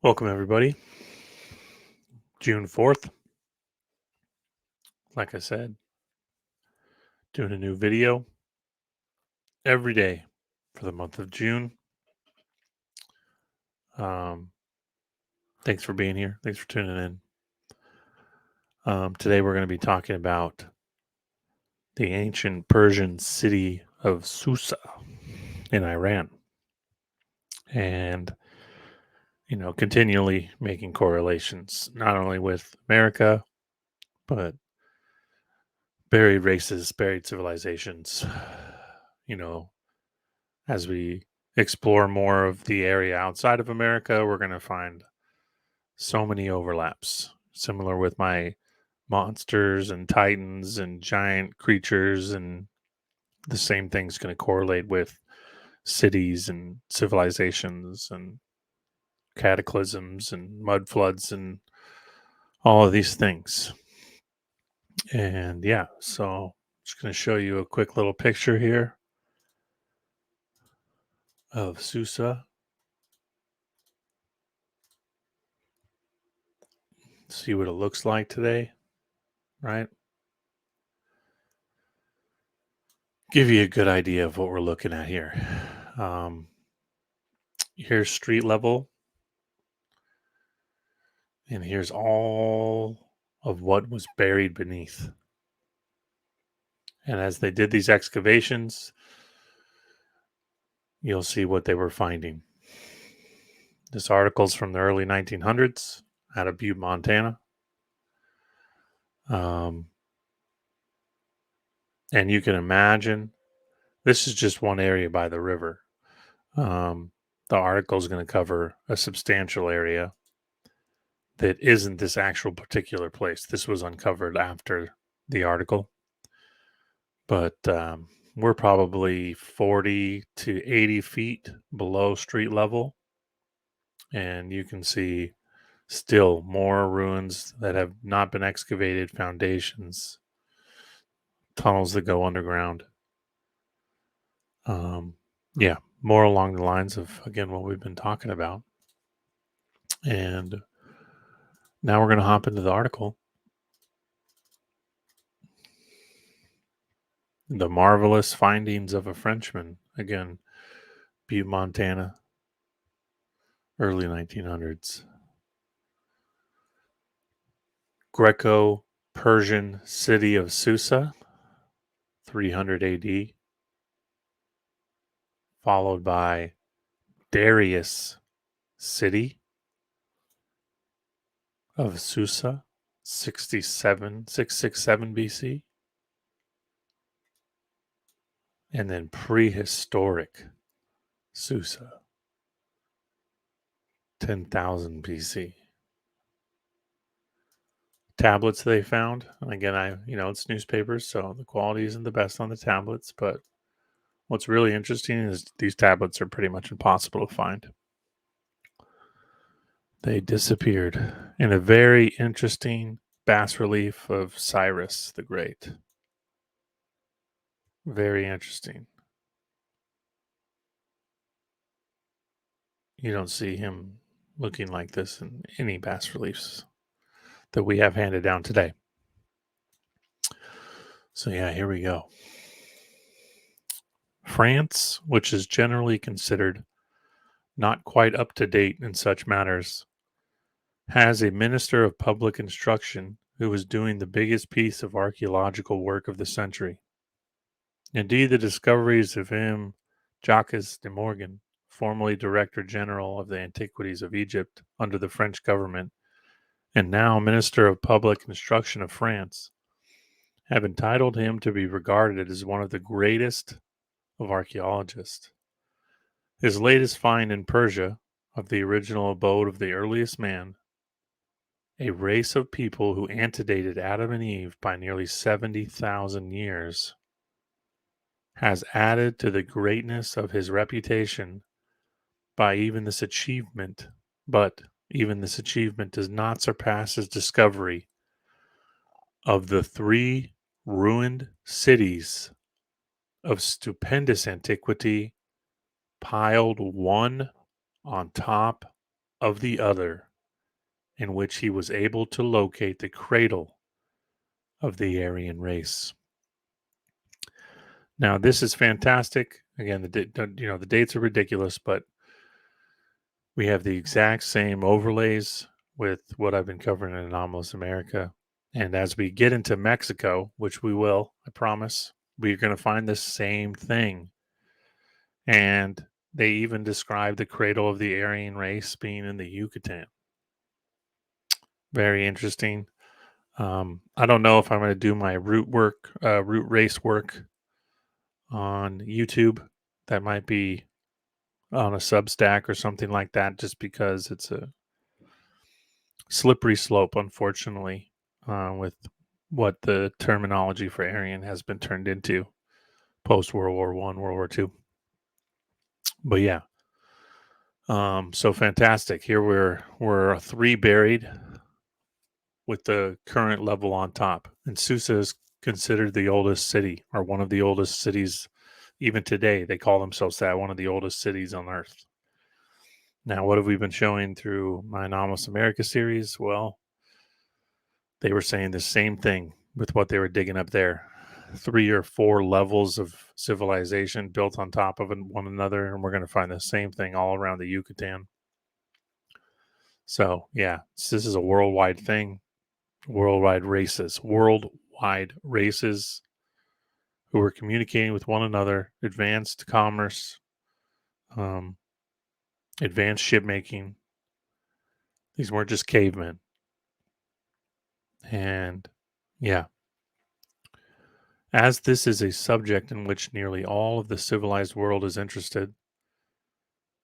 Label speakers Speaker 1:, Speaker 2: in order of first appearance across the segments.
Speaker 1: Welcome, everybody. June 4th. Like I said, doing a new video every day for the month of June. Um, Thanks for being here. Thanks for tuning in. Today, we're going to be talking about the ancient Persian city of Susa in Iran. And, continually making correlations, not only with America, but buried races, buried civilizations. As we explore more of the area outside of America, we're going to find so many overlaps. Similar with my monsters and titans and giant creatures, and the same thing's going to correlate with cities and civilizations and cataclysms and mud floods and all of these things. And yeah, so I'm just going to show you a quick little picture here of Susa. See what it looks like today, right? Give you a good idea of what we're looking at here. Here's street level, and here's all of what was buried beneath. And as they did these excavations, you'll see what they were finding. This article's from the early 1900s out of Butte, Montana. And you can imagine, this is just one area by the river. The article is going to cover a substantial area that isn't this actual particular place. This was uncovered after the article. But we're probably 40 to 80 feet below street level. And you can see still more ruins that have not been excavated, foundations, tunnels that go underground. Yeah, more along the lines of, again, what we've been talking about. And now we're going to hop into the article. The marvelous findings of a Frenchman. Again, Butte, Montana, early 1900s. Greco-Persian city of Susa, 300 AD, followed by Darius city of Susa, 667 BC, and then prehistoric Susa, 10,000 BC. Tablets they found, and again, it's newspapers, so the quality isn't the best on the tablets, but what's really interesting is these tablets are pretty much impossible to find. They disappeared in a very interesting bas relief of Cyrus the Great. Very interesting. You don't see him looking like this in any bas reliefs that we have handed down today. So yeah, here we go. France, which is generally considered not quite up to date in such matters, has a minister of public instruction who is doing the biggest piece of archaeological work of the century. Indeed, the discoveries of him, Jacques de Morgan, formerly Director General of the Antiquities of Egypt under the French government, and now Minister of Public Instruction of France, have entitled him to be regarded as one of the greatest of archaeologists. His latest find in Persia of the original abode of the earliest man, a race of people who antedated Adam and Eve by nearly 70,000 years, has added to the greatness of his reputation by even this achievement, but even this achievement does not surpass his discovery of the 3 ruined cities of stupendous antiquity, piled one on top of the other, in which he was able to locate the cradle of the Aryan race. Now, this is fantastic. Again, the dates are ridiculous, but we have the exact same overlays with what I've been covering in Anomalous America. And as we get into Mexico, which we will, I promise, we're going to find the same thing. And they even describe the cradle of the Aryan race being in the Yucatan. Very interesting. I don't know if I'm going to do my root race work on YouTube. That might be on a Substack or something like that, just because it's a slippery slope, unfortunately, with what the terminology for Aryan has been turned into post World War One, World War Two. But yeah, so fantastic. Here we're three buried with the current level on top, and Susa is considered the oldest city, or one of the oldest cities. Even today, they call themselves that, one of the oldest cities on Earth. Now, what have we been showing through my Anomalous America series? Well, they were saying the same thing with what they were digging up there. 3 or 4 levels of civilization built on top of one another, and we're going to find the same thing all around the Yucatan. So, yeah, this is a worldwide thing. Worldwide races who were communicating with one another, advanced commerce, um, advanced ship making. These weren't just cavemen. And yeah, as this is a subject in which nearly all of the civilized world is interested,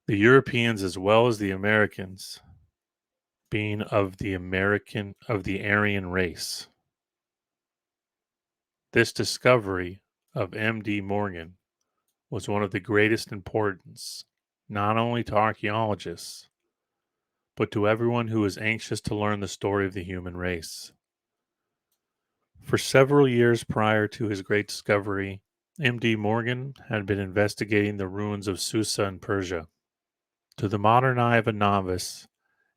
Speaker 1: the Europeans as well as the Americans being of the Aryan race. This discovery of M.D. Morgan was one of the greatest importance, not only to archaeologists, but to everyone who is anxious to learn the story of the human race. For several years prior to his great discovery, M.D. Morgan had been investigating the ruins of Susa in Persia. To the modern eye of a novice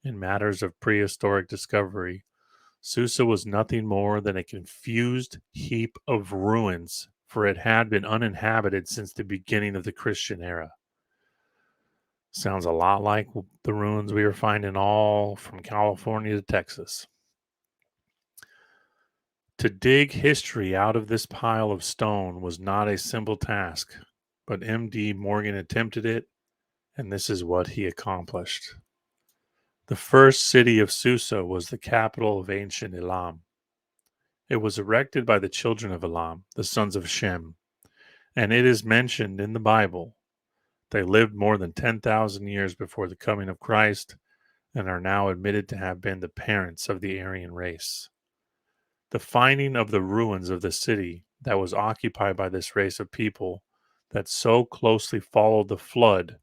Speaker 1: in matters of prehistoric discovery, Susa was nothing more than a confused heap of ruins, for it had been uninhabited since the beginning of the Christian era. Sounds a lot like the ruins we are finding all from California to Texas. To dig history out of this pile of stone was not a simple task, but M.D. Morgan attempted it, and this is what he accomplished. The first city of Susa was the capital of ancient Elam. It was erected by the children of Elam, the sons of Shem, and it is mentioned in the Bible. They lived more than 10,000 years before the coming of Christ and are now admitted to have been the parents of the Aryan race. The finding of the ruins of the city that was occupied by this race of people that so closely followed the flood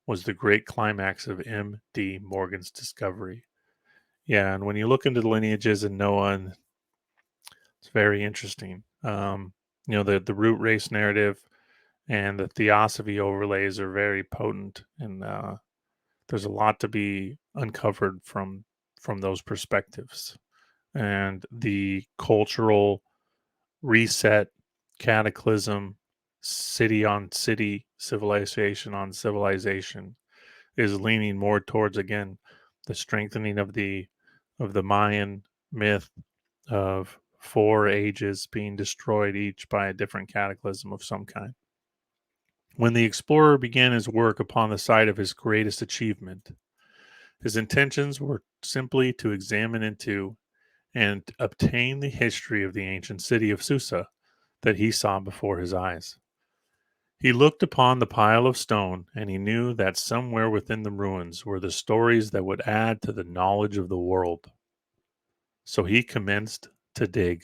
Speaker 1: was the great climax of M.D. Morgan's discovery. Yeah, and when you look into the lineages in Noah, it's very interesting. The root race narrative and the theosophy overlays are very potent, and there's a lot to be uncovered from those perspectives. And the cultural reset, cataclysm, city on city, civilization on civilization is leaning more towards, again, the strengthening of the Mayan myth of 4 ages being destroyed, each by a different cataclysm of some kind. When the explorer began his work upon the site of his greatest achievement, his intentions were simply to examine into and obtain the history of the ancient city of Susa that he saw before his eyes. He looked upon the pile of stone, and he knew that somewhere within the ruins were the stories that would add to the knowledge of the world. So he commenced to dig.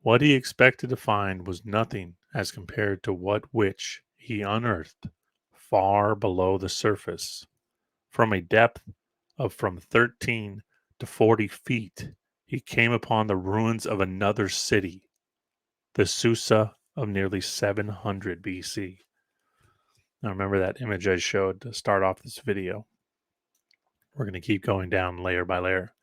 Speaker 1: What he expected to find was nothing as compared to which he unearthed far below the surface. From a depth of from 13 to 40 feet, he came upon the ruins of another city, the Susa of nearly 700 BC. Now remember that image I showed to start off this video. We're going to keep going down layer by layer.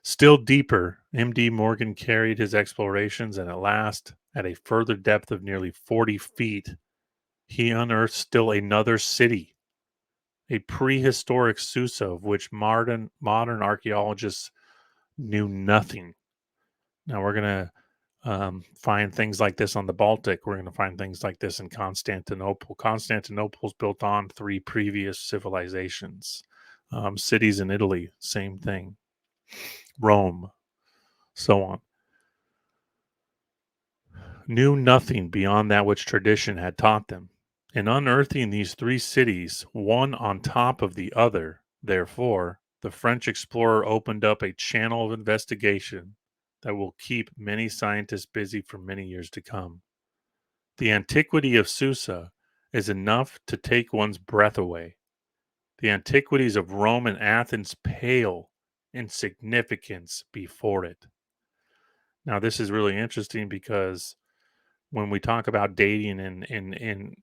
Speaker 1: Still deeper, M.D. Morgan carried his explorations, and at last, at a further depth of nearly 40 feet, he unearthed still another city, a prehistoric Susa of which modern archaeologists knew nothing. Now we're going to find things like this on the Baltic. We're going to find things like this in Constantinople. Constantinople is built on 3 previous civilizations. Cities in Italy, same thing. Rome, so on. Knew nothing beyond that which tradition had taught them. In unearthing these 3 cities, one on top of the other, therefore, the French explorer opened up a channel of investigation that will keep many scientists busy for many years to come. The antiquity of Susa is enough to take one's breath away. The antiquities of Rome and Athens pale in significance before it. Now, this is really interesting because when we talk about dating in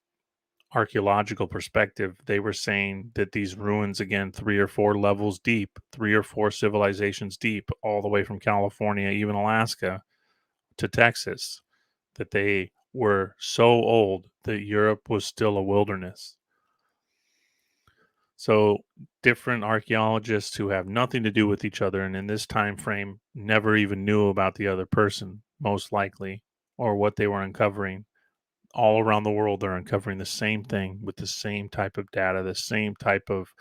Speaker 1: archaeological perspective, they were saying that these ruins, again, 3 or 4 levels deep, 3 or 4 civilizations deep, all the way from California, even Alaska, to Texas, that they were so old that Europe was still a wilderness. So different archaeologists who have nothing to do with each other and in this time frame never even knew about the other person, most likely, or what they were uncovering. All around the world, they're uncovering the same thing with the same type of data, the same type of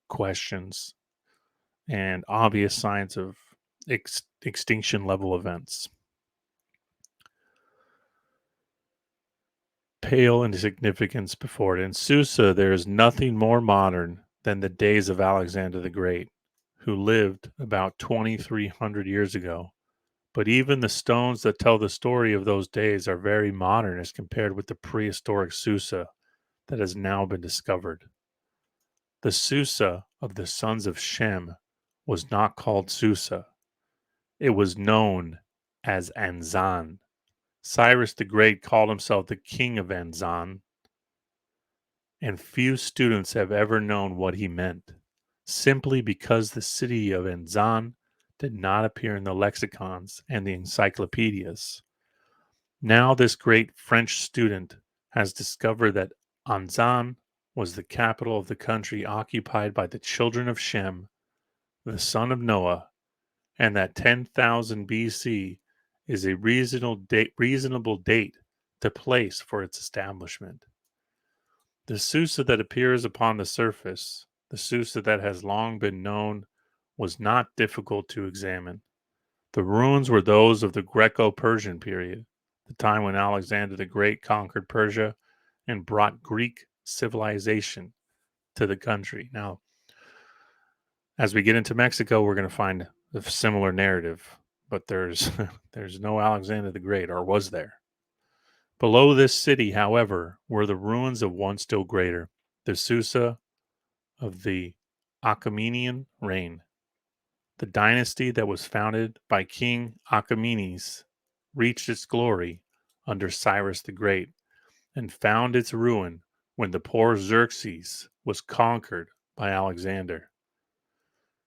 Speaker 1: questions, and obvious signs of extinction level events. Pale in significance before it. In Susa, there is nothing more modern than the days of Alexander the Great, who lived about 2,300 years ago. But even the stones that tell the story of those days are very modern as compared with the prehistoric Susa that has now been discovered. The Susa of the sons of Shem was not called Susa. It was known as Anzan. Cyrus the Great called himself the king of Anzan, and few students have ever known what he meant, simply because the city of Anzan did not appear in the lexicons and the encyclopedias. Now this great French student has discovered that Anzan was the capital of the country occupied by the children of Shem, the son of Noah, and that 10,000 BC is a reasonable date to place for its establishment. The Susa that appears upon the surface, the Susa that has long been known, was not difficult to examine. The ruins were those of the Greco-Persian period, the time when Alexander the Great conquered Persia and brought Greek civilization to the country. Now, as we get into Mexico, we're going to find a similar narrative, but there's there's no Alexander the Great, or was there? Below this city, however, were the ruins of one still greater, the Susa of the Achaemenian reign. The dynasty that was founded by King Achaemenes reached its glory under Cyrus the Great and found its ruin when the poor Xerxes was conquered by Alexander.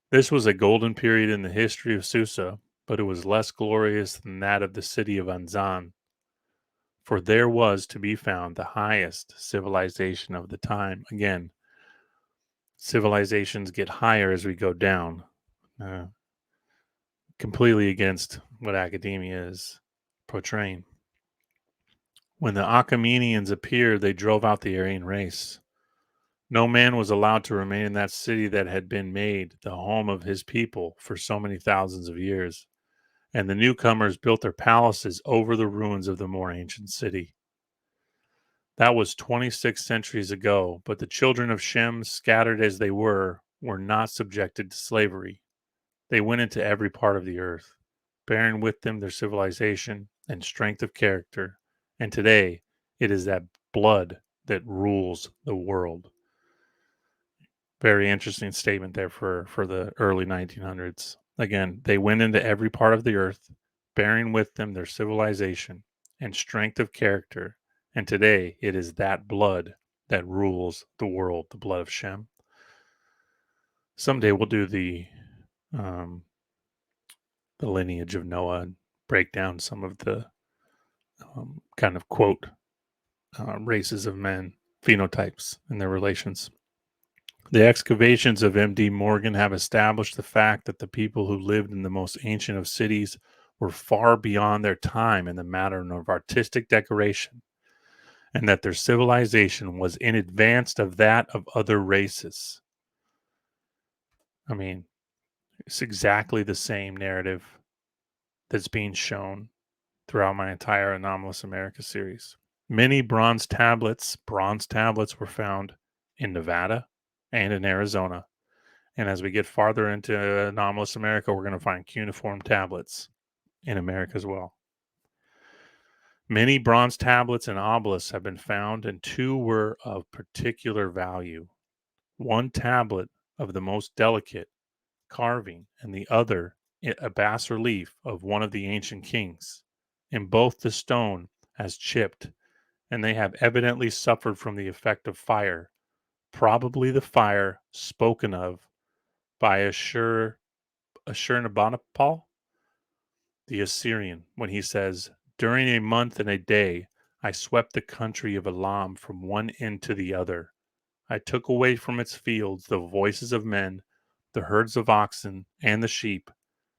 Speaker 1: This was a golden period in the history of Susa, but it was less glorious than that of the city of Anzan, for there was to be found the highest civilization of the time. Again, civilizations get higher as we go down, completely against what academia is portraying. When the Achaemenians appeared, they drove out the Aryan race. No man was allowed to remain in that city that had been made the home of his people for so many thousands of years, and the newcomers built their palaces over the ruins of the more ancient city. That was 26 centuries ago, but the children of Shem, scattered as they were not subjected to slavery. They went into every part of the earth, bearing with them their civilization and strength of character, and today it is that blood that rules the world. Very interesting statement there for the early 1900s. Again, they went into every part of the earth, bearing with them their civilization and strength of character, and today it is that blood that rules the world, the blood of Shem. Someday we'll do um, the lineage of Noah and break down some of the kind of quote races of men, phenotypes, and their relations. The excavations of M.D. Morgan have established the fact that the people who lived in the most ancient of cities were far beyond their time in the matter of artistic decoration, and that their civilization was in advance of that of other races. I mean, it's exactly the same narrative that's being shown throughout my entire Anomalous America series. Many bronze tablets were found in Nevada and in Arizona. And as we get farther into Anomalous America, we're going to find cuneiform tablets in America as well. Many bronze tablets and obelisks have been found, and two were of particular value. One tablet of the most delicate carving, and the other a bas relief of one of the ancient kings. In both the stone has chipped, and they have evidently suffered from the effect of fire, probably the fire spoken of by Ashurnabonipal, the Assyrian, when he says, "During a month and a day, I swept the country of Elam from one end to the other. I took away from its fields the voices of men, the herds of oxen, and the sheep,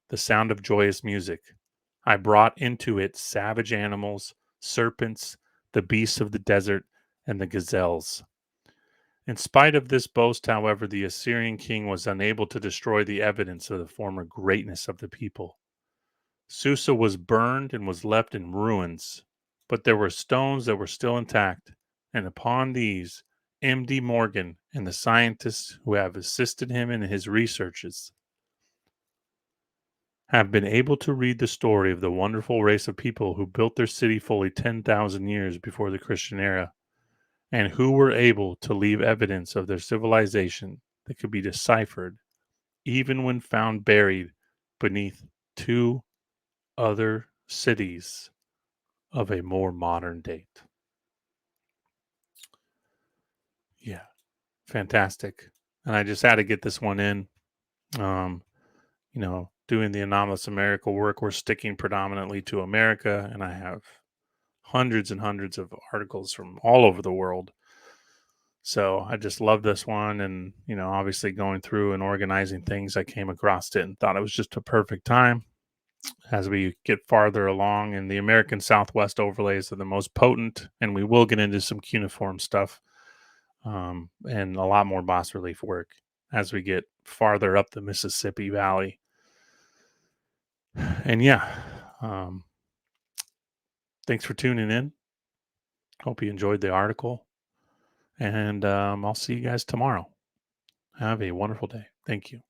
Speaker 1: the sound of joyous music. I brought into it savage animals, serpents, the beasts of the desert, and the gazelles." In spite of this boast, however, the Assyrian king was unable to destroy the evidence of the former greatness of the people. Susa was burned and was left in ruins, but there were stones that were still intact, and upon these, M.D. Morgan and the scientists who have assisted him in his researches have been able to read the story of the wonderful race of people who built their city fully 10,000 years before the Christian era, and who were able to leave evidence of their civilization that could be deciphered even when found buried beneath two other cities of a more modern date. Yeah, fantastic. And I just had to get this one in. Um, doing the Anomalous America work, we're sticking predominantly to America, and I have hundreds and hundreds of articles from all over the world. So I just love this one. And, obviously going through and organizing things, I came across it and thought it was just a perfect time as we get farther along. And the American Southwest overlays are the most potent, and we will get into some cuneiform stuff and a lot more bas relief work as we get farther up the Mississippi Valley. And yeah, um, thanks for tuning in. Hope you enjoyed the article. And I'll see you guys tomorrow. Have a wonderful day. Thank you.